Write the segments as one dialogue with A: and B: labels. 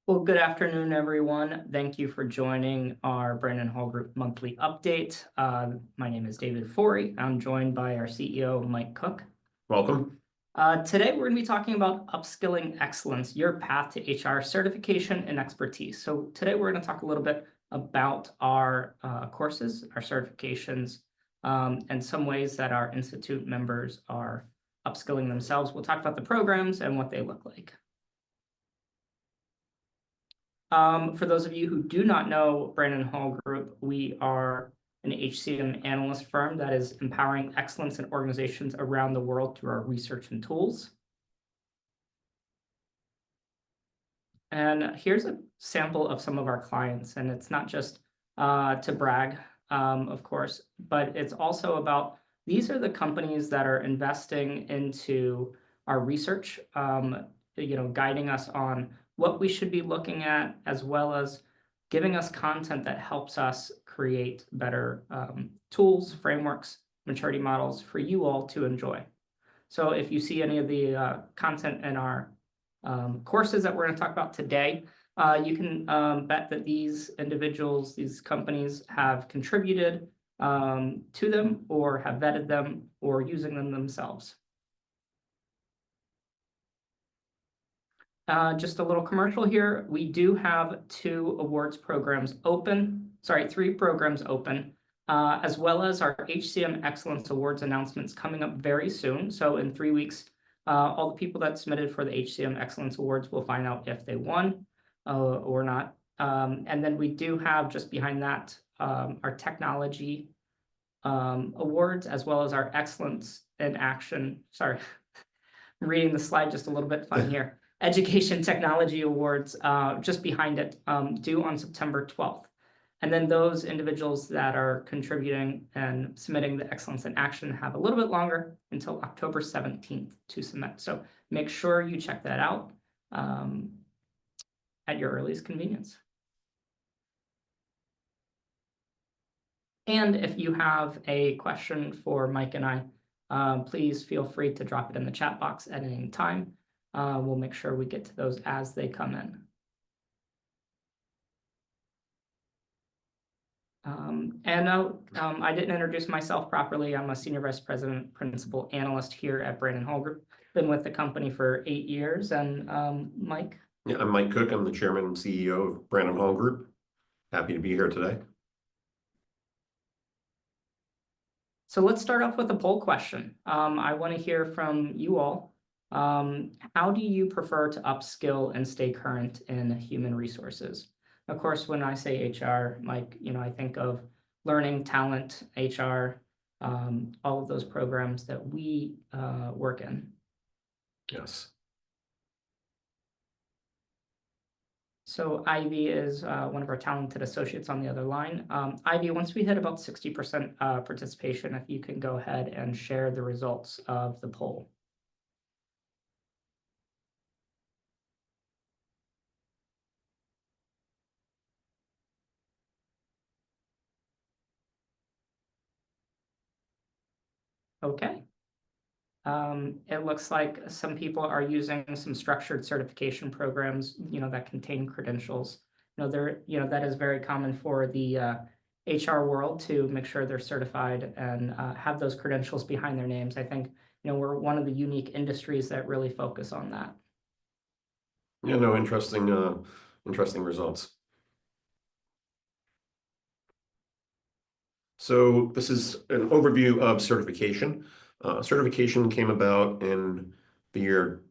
A: Well, good afternoon, everyone. Thank you for joining our Brandon Hall Group monthly update. My name is David Forry. I'm joined by our CEO, Mike Cooke.
B: Welcome.
A: Today, we're going to be talking about upskilling excellence, your path to HR certification and expertise. So today, we're going to talk a little bit about our courses, our certifications, and some ways that our Institute members are upskilling themselves. We'll talk about the programs and what they look like. For those of you who do not know Brandon Hall Group, we are an HCM analyst firm that is empowering excellence in organizations around the world through our research and tools. And here's a sample of some of our clients, and it's not just to brag, of course, but it's also about these are the companies that are investing into our research, guiding us on what we should be looking at, as well as giving us content that helps us create better tools, frameworks, maturity models for you all to enjoy. So if you see any of the content in our courses that we're going to talk about today, you can bet that these individuals, these companies have contributed to them or have vetted them or using them themselves. Just a little commercial here. We do have three programs open, as well as our HCM Excellence Awards announcements coming up very soon. So in 3 weeks, all the people that submitted for the HCM Excellence Awards will find out if they won or not. And then we do have just behind that our technology awards, as well as our Excellence in Action. Sorry, I'm reading the slide just a little bit fun here. Education Technology Awards just behind it, due on September 12th. And then those individuals that are contributing and submitting the Excellence in Action have a little bit longer until October 17th to submit. So make sure you check that out at your earliest convenience. And if you have a question for Mike and I, please feel free to drop it in the chat box at any time. We'll make sure we get to those as they come in. I didn't introduce myself properly. I'm a Senior Vice President, Principal Analyst here at Brandon Hall Group. Been with the company for 8 years. And Mike?
B: Yeah, I'm Mike Cooke. I'm the Chairman and CEO of Brandon Hall Group. Happy to be here today.
A: So let's start off with a poll question. I want to hear from you all. How do you prefer to upskill and stay current in human resources? Of course, when I say HR, Mike, I think of learning, talent, HR, all of those programs that we work in.
B: Yes.
A: So Ivy is one of our talented associates on the other line. Ivy, once we hit about 60% participation, if you can go ahead and share the results of the poll. Okay. It looks like some people are using some structured certification programs, that contain credentials. That is very common for the HR world to make sure they're certified and have those credentials behind their names. I think, we're one of the unique industries that really focus on that.
B: Yeah, no, interesting results. So this is an overview of certification. Certification came about in the year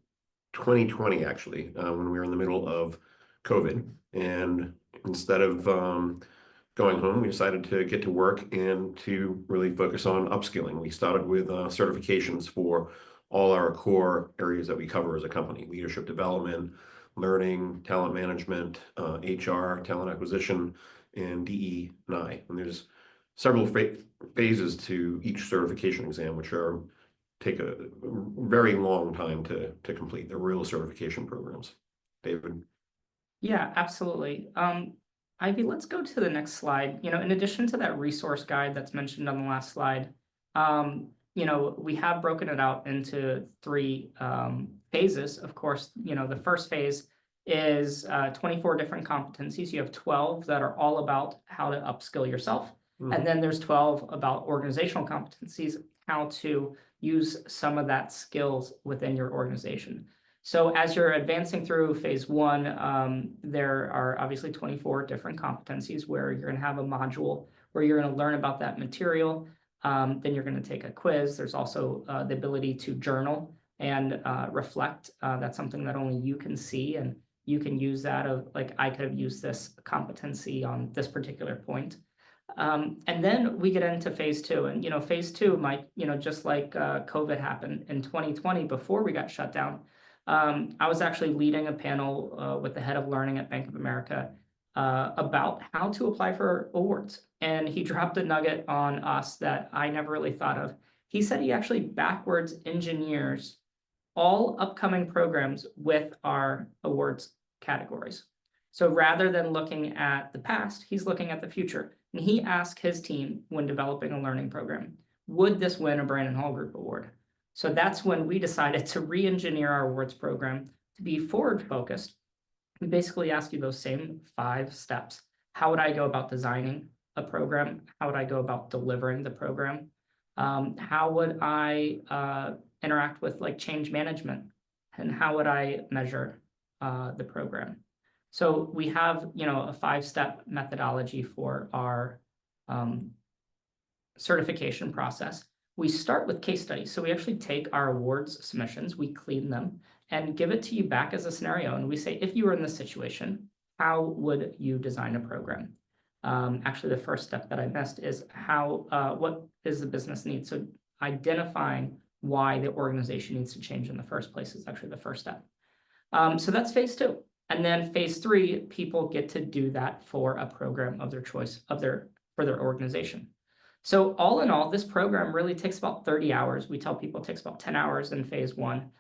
B: 2020, actually, when we were in the middle of COVID. And instead of going home, we decided to get to work and to really focus on upskilling. We started with certifications for all our core areas that we cover as a company: leadership development, learning, talent management, HR, talent acquisition, and DE&I. And there's several phases to each certification exam, which take a very long time to complete. They're real certification programs. David?
A: Yeah, absolutely. Ivy, let's go to the next slide. In addition to that resource guide that's mentioned on the last slide, we have broken it out into 3 phases. Of course, the first phase is 24 different competencies. You have 12 that are all about how to upskill yourself. And then there's 12 about organizational competencies, how to use some of that skills within your organization. So as you're advancing through phase one, there are obviously 24 different competencies where you're going to have a module where you're going to learn about that material. Then you're going to take a quiz. There's also the ability to journal and reflect. That's something that only you can see, and you can use that of like, I could have used this competency on this particular point. And then we get into phase two, and phase two might, just like COVID happened in 2020 before we got shut down. I was actually leading a panel with the head of learning at Bank of America about how to apply for awards, and he dropped a nugget on us that I never really thought of. He said he actually backwards engineers all upcoming programs with our awards categories. So rather than looking at the past, he's looking at the future. And he asked his team when developing a learning program, would this win a Brandon Hall Group Award? So that's when we decided to re-engineer our awards program to be forward-focused. We basically ask you those same 5 steps. How would I go about designing a program? How would I go about delivering the program? How would I interact with like change management? And how would I measure the program? So we have, a 5-step methodology for our certification process. We start with case studies. So we actually take our awards submissions, we clean them, and give it to you back as a scenario. And we say, if you were in this situation, how would you design a program? Actually, the first step that I missed is what is the business need? So identifying why the organization needs to change in the first place is actually the first step. So that's phase 2. And then phase 3, people get to do that for a program of their choice for their organization. So all in all, this program really takes about 30 hours. We tell people it takes about 10 hours in phase 1,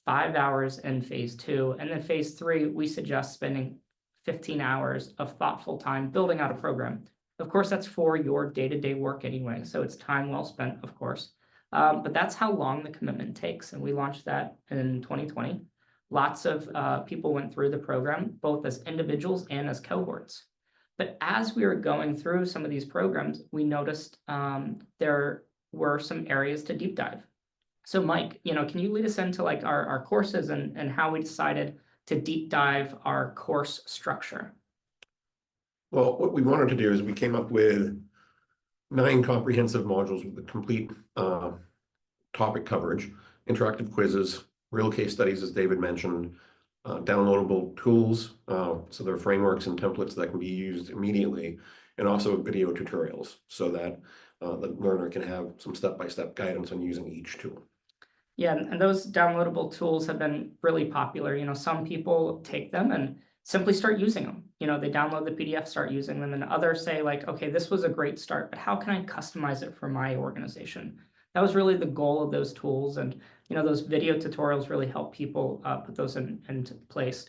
A: 5 hours in phase 2, and then phase 3, we suggest spending 15 hours of thoughtful time building out a program. Of course, that's for your day-to-day work anyway, so it's time well spent, of course. But that's how long the commitment takes, and we launched that in 2020. Lots of people went through the program, both as individuals and as cohorts. But as we were going through some of these programs, we noticed there were some areas to deep dive. So Mike, can you lead us into like our courses and how we decided to deep dive our course structure?
B: Well, what we wanted to do is we came up with 9 comprehensive modules with a complete topic coverage, interactive quizzes, real case studies, as David mentioned, downloadable tools, so there are frameworks and templates that can be used immediately, and also video tutorials so that the learner can have some step-by-step guidance on using each tool.
A: Yeah, and those downloadable tools have been really popular. Some people take them and simply start using them. They download the PDF, start using them, and others say like, okay, this was a great start, but how can I customize it for my organization? That was really the goal of those tools, and those video tutorials really help people put those into place.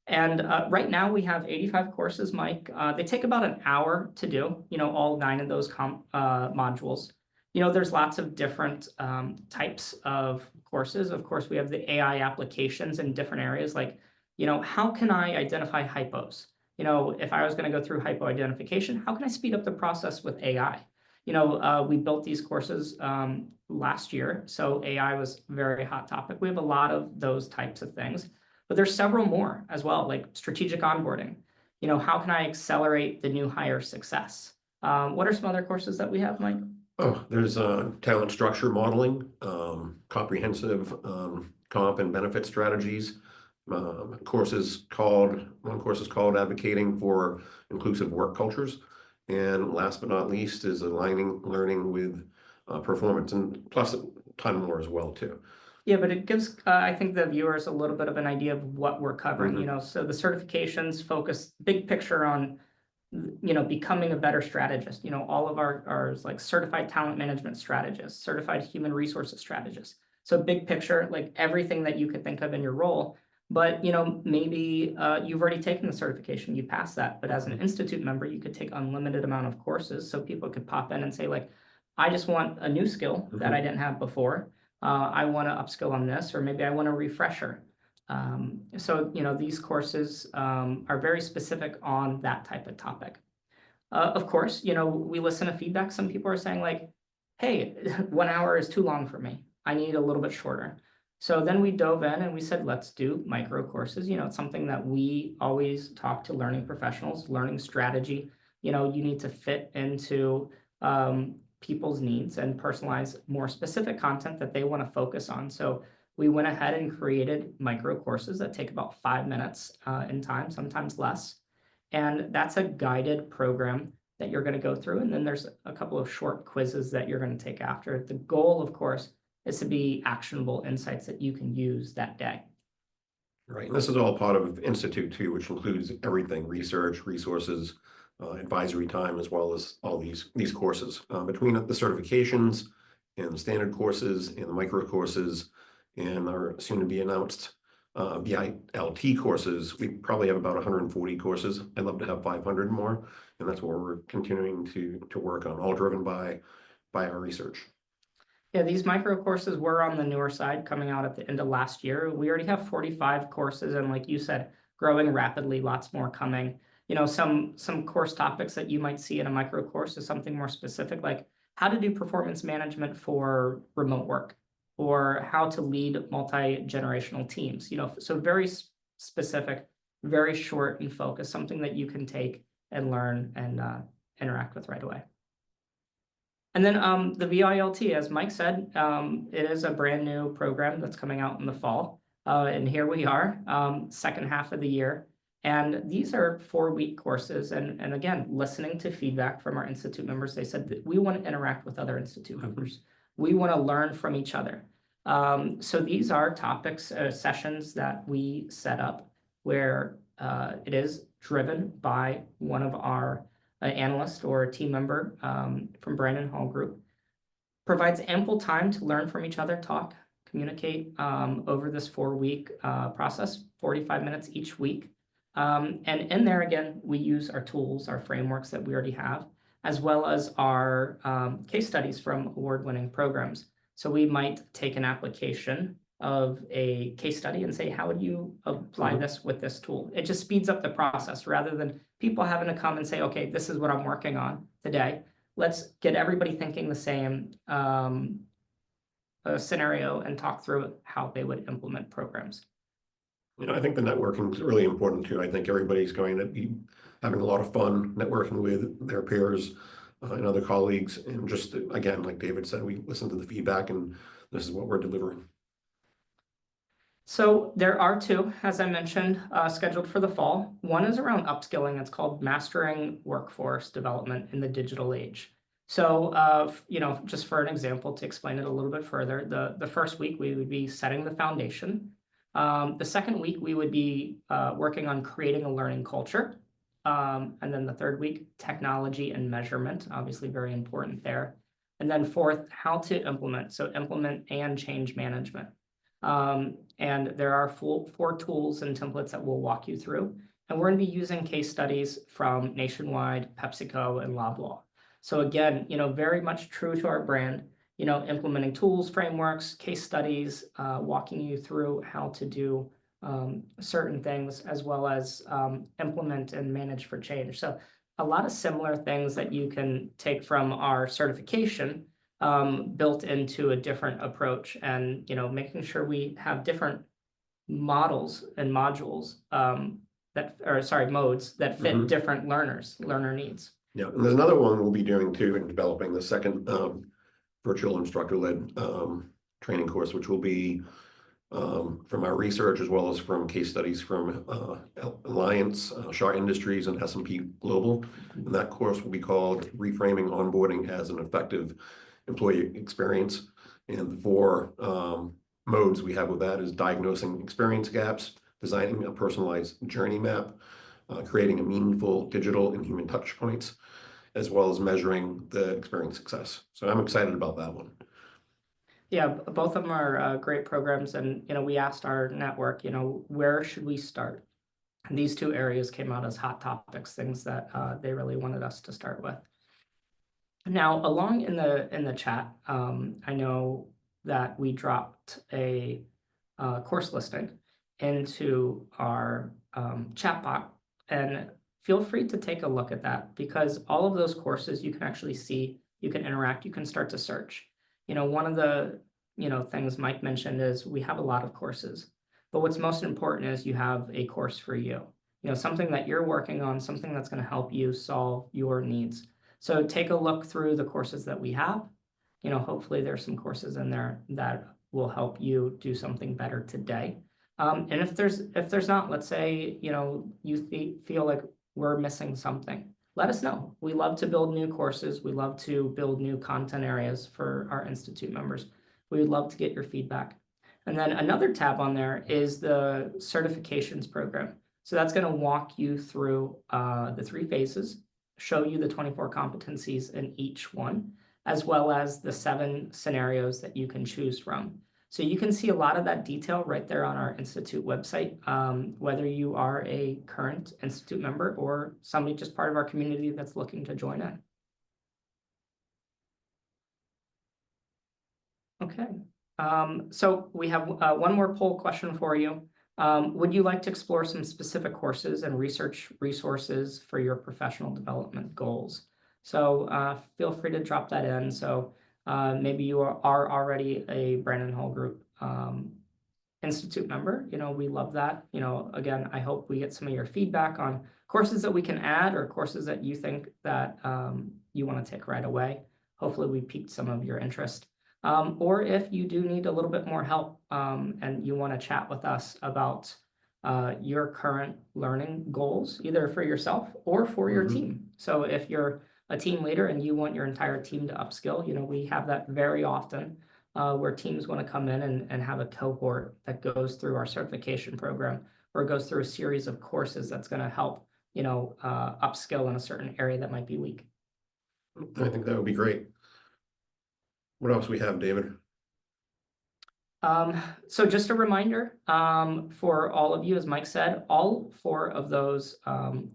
A: And right now we have 85 courses, Mike. They take about an hour to do, all 9 of those modules. There's lots of different types of courses. Of course, we have the AI applications in different areas, like, how can I identify hypos? If I was going to go through hypo identification, how can I speed up the process with AI? We built these courses last year, so AI was a very hot topic. We have a lot of those types of things, but there's several more as well, like strategic onboarding. How can I accelerate the new hire success? What are some other courses that we have, Mike?
B: Oh, there's talent structure modeling, comprehensive comp and benefit strategies. One course is called Advocating for Inclusive Work Cultures. And last but not least is aligning learning with performance, and plus a ton more as well too.
A: Yeah, but it gives, I think, the viewers a little bit of an idea of what we're covering. So the certifications focus big picture on, becoming a better strategist. All of our like certified talent management strategists, certified human resources strategists. So big picture, like everything that you could think of in your role. But, maybe you've already taken the certification, you passed that. But as an institute member, you could take unlimited amount of courses. So people could pop in and say, like, I just want a new skill that I didn't have before. I want to upskill on this, or maybe I want a refresher. So, these courses are very specific on that type of topic. Of course, we listen to feedback. Some people are saying like, hey, 1 hour is too long for me. I need a little bit shorter. So then we dove in and we said, let's do micro courses. It's something that we always talk to learning professionals, learning strategy. You need to fit into people's needs and personalize more specific content that they want to focus on. So we went ahead and created micro courses that take about 5 minutes in time, sometimes less. And that's a guided program that you're going to go through. And then there's a couple of short quizzes that you're going to take after. The goal, of course, is to be actionable insights that you can use that day.
B: Right, and this is all part of Institute too, which includes everything: research, resources, advisory time, as well as all these courses. Between the certifications and the standard courses and the micro courses and our soon-to-be announced BILT courses, we probably have about 140 courses. I'd love to have 500 more, and that's what we're continuing to work on, all driven by our research.
A: Yeah, these micro courses were on the newer side coming out at the end of last year. We already have 45 courses, and like you said, growing rapidly, lots more coming. Some course topics that you might see in a micro course is something more specific, like how to do performance management for remote work, or how to lead multi-generational teams. So very specific, very short and focused, something that you can take and learn and interact with right away. And then the BILT, as Mike said, it is a brand new program that's coming out in the fall. And here we are, second half of the year. And these are 4-week courses. And again, listening to feedback from our Institute members, they said that we want to interact with other Institute members. We want to learn from each other. So these are topics, sessions that we set up where it is driven by one of our analyst or a team member from Brandon Hall Group, provides ample time to learn from each other, talk, communicate over this 4-week process, 45 minutes each week. And in there, again, we use our tools, our frameworks that we already have, as well as our case studies from award-winning programs. So we might take an application of a case study and say, how would you apply this with this tool? It just speeds up the process rather than people having to come and say, okay, this is what I'm working on today. Let's get everybody thinking the same scenario and talk through how they would implement programs.
B: I think the networking is really important too. I think everybody's going to be having a lot of fun networking with their peers and other colleagues. And just, again, like David said, we listen to the feedback and this is what we're delivering.
A: So there are two, as I mentioned, scheduled for the fall. One is around upskilling. It's called Mastering Workforce Development in the Digital Age. So, just for an example, to explain it a little bit further, the first week we would be setting the foundation. The second week we would be working on creating a learning culture. And then the third week, technology and measurement, obviously very important there. And then fourth, how to implement. So implement and change management. And there are 4 tools and templates that we'll walk you through. And we're going to be using case studies from Nationwide, PepsiCo, and Loblaw. So again, very much true to our brand, implementing tools, frameworks, case studies, walking you through how to do certain things, as well as implement and manage for change. So a lot of similar things that you can take from our certification built into a different approach, and making sure we have different models and modules modes that fit different learner needs.
B: Yeah, and there's another one we'll be doing too in developing the second virtual instructor-led training course, which will be from our research as well as from case studies from Alliance, Shaw Industries, and S&P Global. And that course will be called Reframing Onboarding as an Effective Employee Experience. And the 4 modes we have with that is diagnosing experience gaps, designing a personalized journey map, creating a meaningful digital and human touch points, as well as measuring the experience success. So I'm excited about that one.
A: Yeah, both of them are great programs. And, we asked our network, where should we start? And these 2 areas came out as hot topics, things that they really wanted us to start with. Now, along in the chat, I know that we dropped a course listing. into our chat box, and feel free to take a look at that, because all of those courses you can actually see, you can interact, you can start to search. One of the things Mike mentioned is we have a lot of courses, but what's most important is you have a course for you. Something that you're working on, something that's going to help you solve your needs. So take a look through the courses that we have. Hopefully there's some courses in there that will help you do something better today. And if there's not, let's say, you feel like we're missing something, let us know. We love to build new courses. We love to build new content areas for our Institute members. We would love to get your feedback. And then another tab on there is the certifications program. So that's going to walk you through the 3 phases, show you the 24 competencies in each one, as well as the 7 scenarios that you can choose from. So you can see a lot of that detail right there on our Institute website, whether you are a current Institute member or somebody just part of our community that's looking to join in. Okay, so we have one more poll question for you. Would you like to explore some specific courses and research resources for your professional development goals? So feel free to drop that in. So maybe you are already a Brandon Hall Group Institute member. We love that. Again, I hope we get some of your feedback on courses that we can add or courses that you think that you want to take right away. Hopefully we piqued some of your interest. Or if you do need a little bit more help and you want to chat with us about your current learning goals, either for yourself or for your team. So if you're a team leader and you want your entire team to upskill, we have that very often where teams want to come in and have a cohort that goes through our certification program or goes through a series of courses that's going to help, upskill in a certain area that might be weak.
B: I think that would be great. What else we have, David?
A: So just a reminder for all of you, as Mike said, all 4 of those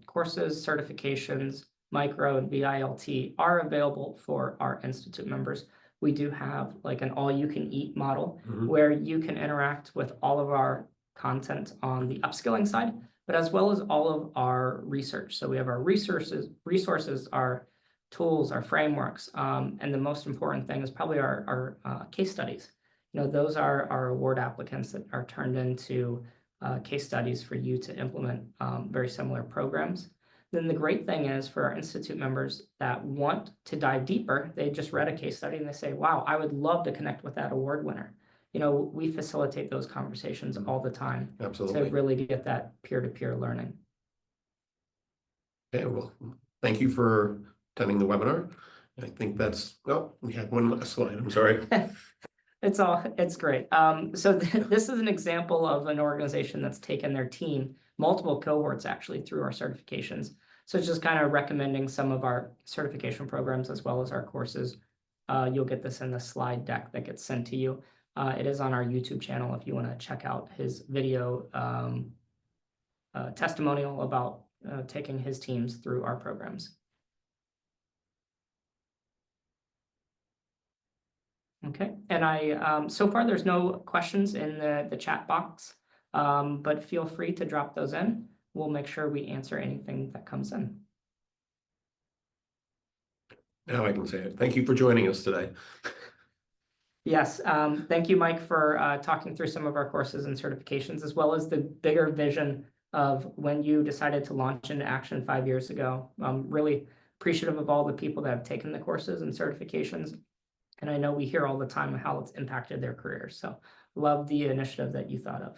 A: courses, certifications, micro and VILT are available for our Institute members. We do have like an all-you-can-eat model where you can interact with all of our content on the upskilling side, but as well as all of our research. So we have our resources, our tools, our frameworks, and the most important thing is probably our case studies. Those are our award applicants that are turned into case studies for you to implement very similar programs. Then the great thing is for our Institute members that want to dive deeper, they just read a case study and they say, wow, I would love to connect with that award winner. We facilitate those conversations all the time.
B: Absolutely.
A: To really get that peer-to-peer learning.
B: Okay, well, thank you for attending the webinar. I think that's, oh, we had one last slide, I'm sorry.
A: It's great. So this is an example of an organization that's taken their team, multiple cohorts actually, through our certifications. So it's just kind of recommending some of our certification programs as well as our courses. You'll get this in the slide deck that gets sent to you. It is on our YouTube channel if you want to check out his video testimonial about taking his teams through our programs. Okay, and so far there's no questions in the chat box, but feel free to drop those in. We'll make sure we answer anything that comes in.
B: Now I can say it. Thank you for joining us today.
A: Yes, thank you, Mike, for talking through some of our courses and certifications, as well as the bigger vision of when you decided to launch into action 5 years ago. I'm really appreciative of all the people that have taken the courses and certifications. And I know we hear all the time how it's impacted their careers. So love the initiative that you thought of.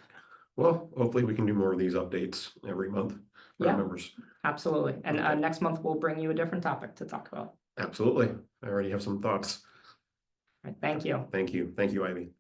B: Well, hopefully we can do more of these updates every month for our members.
A: Absolutely. And next month we'll bring you a different topic to talk about.
B: Absolutely. I already have some thoughts.
A: All right, thank you.
B: Thank you. Thank you, Ivy.